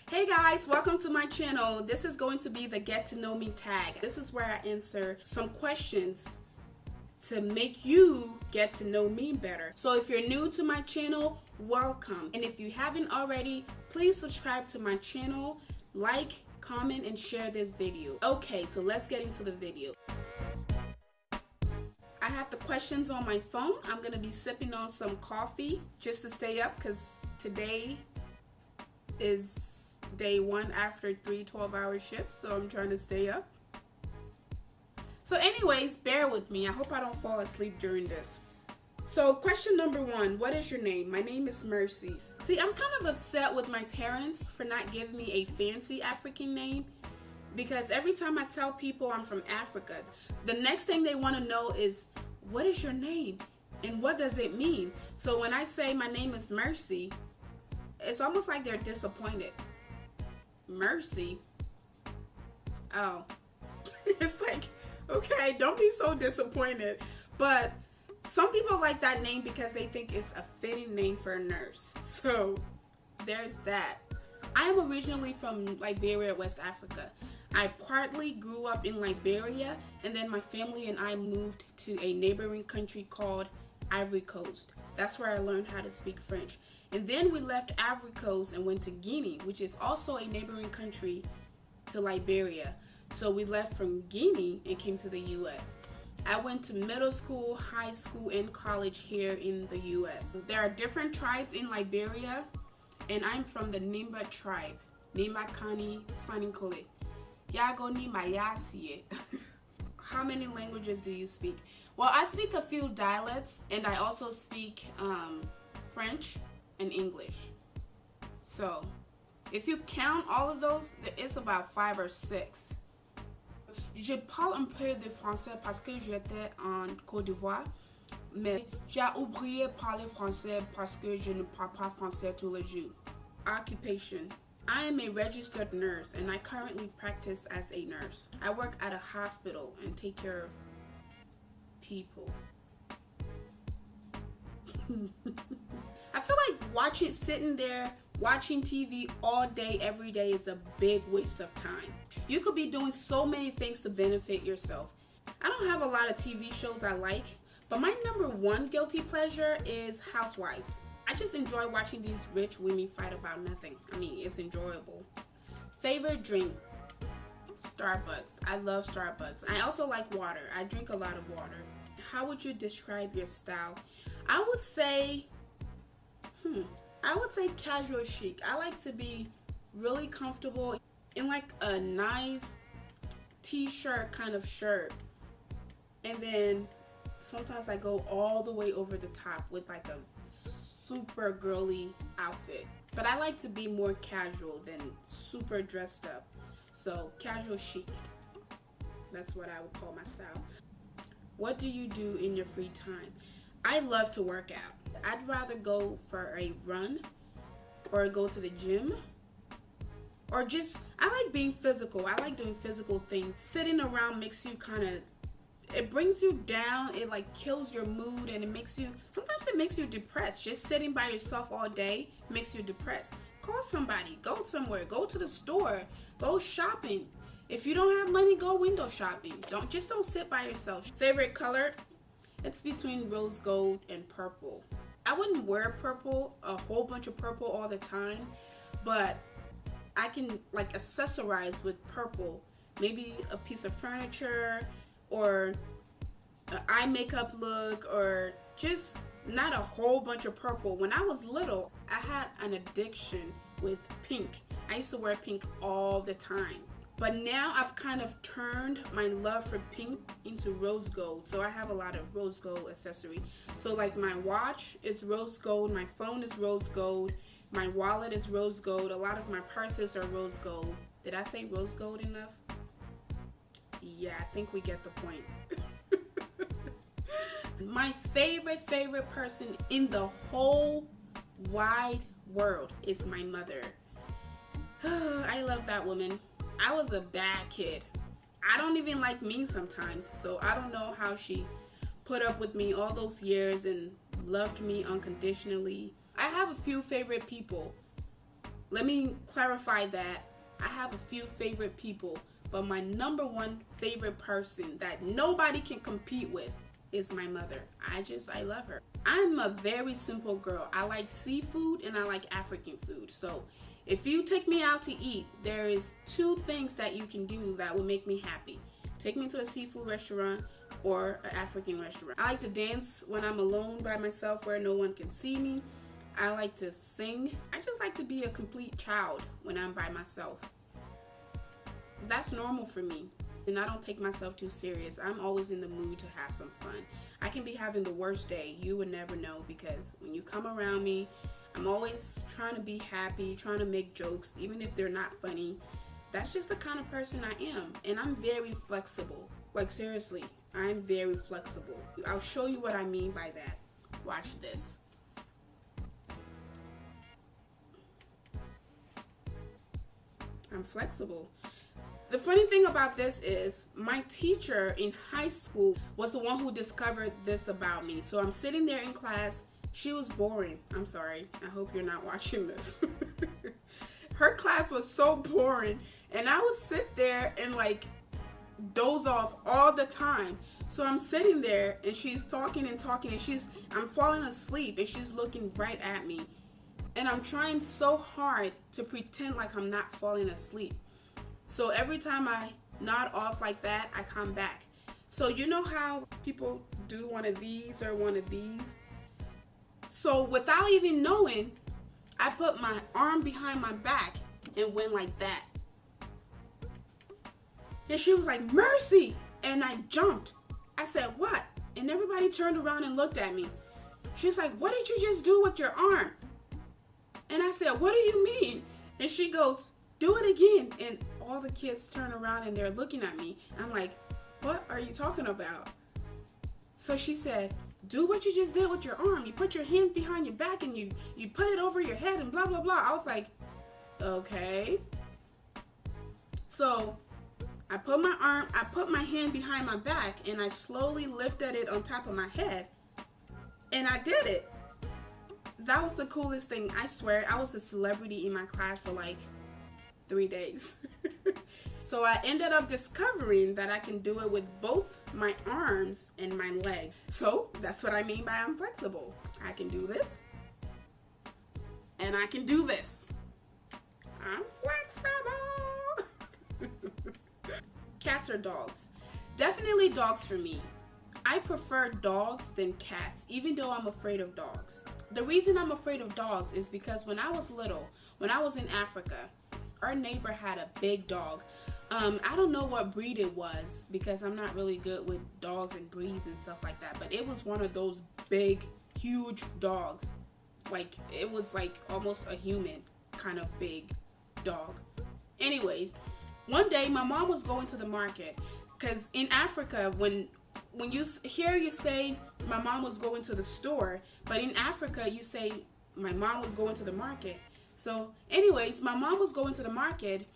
Hey guys, welcome to my channel. This is going to be the Get to Know Me tag. This is where I answer some questions to make you get to know me better. So if you're new to my channel, welcome. And if you haven't already, please subscribe to my channel, like, comment, and share this video. Okay, so let's get into the video. I have the questions on my phone. I'm gonna be sipping on some coffee just to stay up because today is day one after 3 12-hour shifts, so I'm trying to stay up. So anyways, bear with me. I hope I don't fall asleep during this. So question number 1, what is your name? My name is Mercy. See, I'm kind of upset with my parents for not giving me a fancy African name, because every time I tell people I'm from Africa, the next thing they want to know is, what is your name and what does it mean? So when I say my name is Mercy, it's almost like they're disappointed. Mercy? Oh. It's like, okay, don't be so disappointed. But some people like that name because they think it's a fitting name for a nurse. So there's that. I am originally from Liberia, West Africa. I partly grew up in Liberia, and then my family and I moved to a neighboring country called Ivory Coast. That's where I learned how to speak French. And then we left Ivory Coast and went to Guinea, which is also a neighboring country to Liberia. So we left from Guinea and came to the US. I went to middle school, high school, and college here in the US. There are different tribes in Liberia, and I'm from the Nimba tribe. Nimba Kani Saninkole. Yago Nimba Yasiye. How many languages do you speak? Well, I speak a few dialects, and I also speak French and English. So if you count all of those, it's about 5 or 6. Je parle un peu de français parce que j'étais en Côte d'Ivoire, mais j'ai oublié parler français parce que je ne parle pas français tous les jours. Occupation. I am a registered nurse, and I currently practice as a nurse. I work at a hospital and take care of people. I feel like sitting there watching TV all day, every day is a big waste of time. You could be doing so many things to benefit yourself. I don't have a lot of TV shows I like, but my number 1 guilty pleasure is Housewives. I just enjoy watching these rich women fight about nothing. I mean, it's enjoyable. Favorite drink? Starbucks. I love Starbucks. I also like water. I drink a lot of water. How would you describe your style? I would say casual chic. I like to be really comfortable in like a nice t-shirt kind of shirt, and then sometimes I go all the way over the top with like a super girly outfit. But I like to be more casual than super dressed up. So casual chic. That's what I would call my style. What do you do in your free time? I love to work out. I'd rather go for a run or go to the gym, or I like being physical. I like doing physical things. Sitting around makes you it brings you down. It like kills your mood, and sometimes it makes you depressed. Just sitting by yourself all day makes you depressed. Call somebody, go somewhere, go to the store, go shopping. If you don't have money, go window shopping. Don't sit by yourself. Favorite color? It's between rose gold and purple. I wouldn't wear purple, a whole bunch of purple all the time, but I can like accessorize with purple. Maybe a piece of furniture, or an eye makeup look, or just not a whole bunch of purple. When I was little, I had an addiction with pink. I used to wear pink all the time. But now I've kind of turned my love for pink into rose gold. So I have a lot of rose gold accessory. So like my watch is rose gold, my phone is rose gold, my wallet is rose gold, a lot of my purses are rose gold. Did I say rose gold enough? Yeah, I think we get the point. My favorite person in the whole wide world is my mother. I love that woman. I was a bad kid. I don't even like me sometimes, so I don't know how she put up with me all those years and loved me unconditionally. I have a few favorite people. Let me clarify that I have a few favorite people, but my number one favorite person that nobody can compete with is my mother. I love her. I'm a very simple girl. I like seafood and I like African food. So if you take me out to eat, there is two things that you can do that will make me happy. Take me to a seafood restaurant or an African restaurant. I like to dance when I'm alone by myself where no one can see me. I like to sing. I just like to be a complete child when I'm by myself. That's normal for me. And I don't take myself too serious. I'm always in the mood to have some fun. I can be having the worst day. You would never know, because when you come around me, I'm always trying to be happy, trying to make jokes, even if they're not funny. That's just the kind of person I am. And I'm very flexible. Like, seriously, I'm very flexible. I'll show you what I mean by that. Watch this. I'm flexible. The funny thing about this is my teacher in high school was the one who discovered this about me. So I'm sitting there in class. She was boring. I'm sorry. I hope you're not watching this. Her class was so boring, and I would sit there and like doze off all the time. So I'm sitting there and she's talking and talking, and I'm falling asleep and she's looking right at me. And I'm trying so hard to pretend like I'm not falling asleep. So every time I nod off like that, I come back. So you know how people do one of these or one of these? So without even knowing, I put my arm behind my back and went like that. And she was like, "Mercy!" And I jumped. I said, "What?" And everybody turned around and looked at me. She's like, "What did you just do with your arm?" And I said, "What do you mean?" And she goes, "Do it again." And all the kids turn around and they're looking at me. I'm like, "What are you talking about?" So she said, "Do what you just did with your arm. You put your hand behind your back and you put it over your head and blah, blah, blah." I was like, okay. So I put my hand behind my back and I slowly lifted it on top of my head. And I did it. That was the coolest thing. I swear, I was a celebrity in my class for like 3 days. So I ended up discovering that I can do it with both my arms and my legs. So that's what I mean by I'm flexible. I can do this. And I can do this. I'm flexible. Cats or dogs? Definitely dogs for me. I prefer dogs than cats, even though I'm afraid of dogs. The reason I'm afraid of dogs is because when I was little, when I was in Africa, our neighbor had a big dog. I don't know what breed it was because I'm not really good with dogs and breeds and stuff like that, but it was one of those big, huge dogs. Like, it was like almost a human kind of big dog. Anyways, one day my mom was going to the market, because in Africa, when you say my mom was going to the store, but in Africa you say my mom was going to the market. So anyways, my mom was going to the market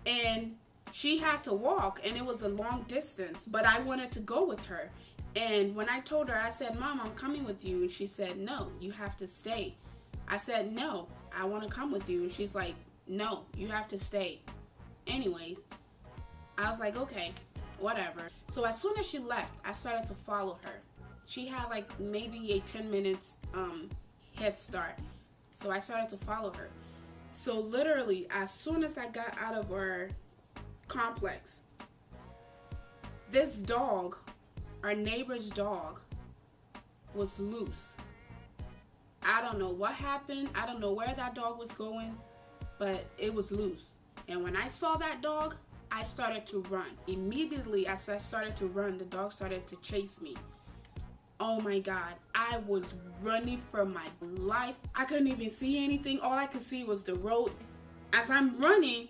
and she had to walk, and it was a long distance, but I wanted to go with her. And when I told her, I said, "Mom, I'm coming with you." And she said, "No, you have to stay." I said, "No, I want to come with you." And she's like, "No, you have to stay." Anyways, I was like, okay, whatever. So as soon as she left, I started to follow her. She had like maybe a 10 minutes head start. So I started to follow her. So literally, as soon as I got out of our complex, this dog, our neighbor's dog, was loose. I don't know what happened. I don't know where that dog was going, but it was loose. And when I saw that dog, I started to run. Immediately as I started to run, the dog started to chase me. Oh my God, I was running for my life. I couldn't even see anything. All I could see was the road. As I'm running,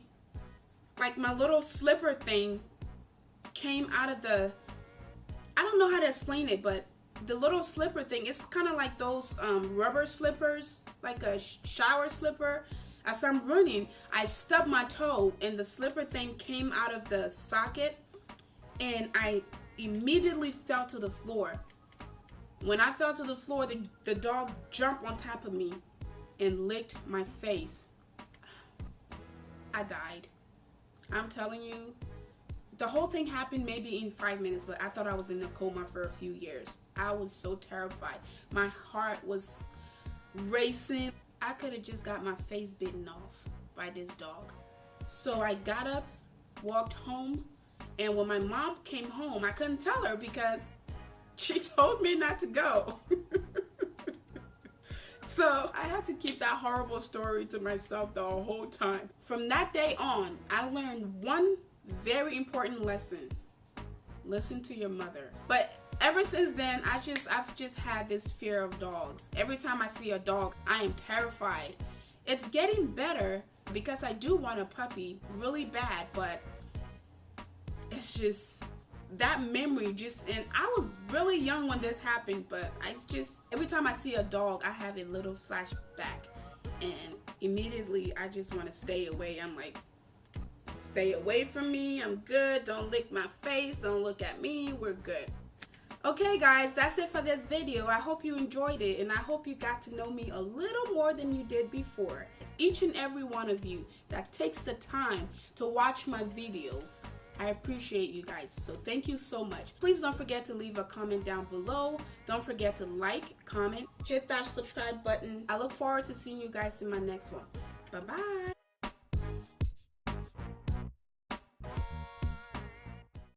like my little slipper thing came out of I don't know how to explain it, but the little slipper thing, it's kind of like those rubber slippers, like a shower slipper. As I'm running, I stubbed my toe and the slipper thing came out of the socket, and I immediately fell to the floor. When I fell to the floor, the dog jumped on top of me and licked my face. I died. I'm telling you, the whole thing happened maybe in 5 minutes, but I thought I was in a coma for a few years. I was so terrified. My heart was racing. I could have just got my face bitten off by this dog. So I got up, walked home, and when my mom came home, I couldn't tell her because she told me not to go. So I had to keep that horrible story to myself the whole time. From that day on, I learned one very important lesson. Listen to your mother. But ever since then, I've just had this fear of dogs. Every time I see a dog, I am terrified. It's getting better because I do want a puppy really bad, but it's just that memory and I was really young when this happened, but every time I see a dog, I have a little flashback, and immediately I just want to stay away. I'm like, stay away from me. I'm good. Don't lick my face. Don't look at me. We're good. Okay, guys, that's it for this video. I hope you enjoyed it, and I hope you got to know me a little more than you did before. It's each and every one of you that takes the time to watch my videos. I appreciate you guys, so thank you so much. Please don't forget to leave a comment down below. Don't forget to like, comment, hit that subscribe button. I look forward to seeing you guys in my next one. Bye-bye.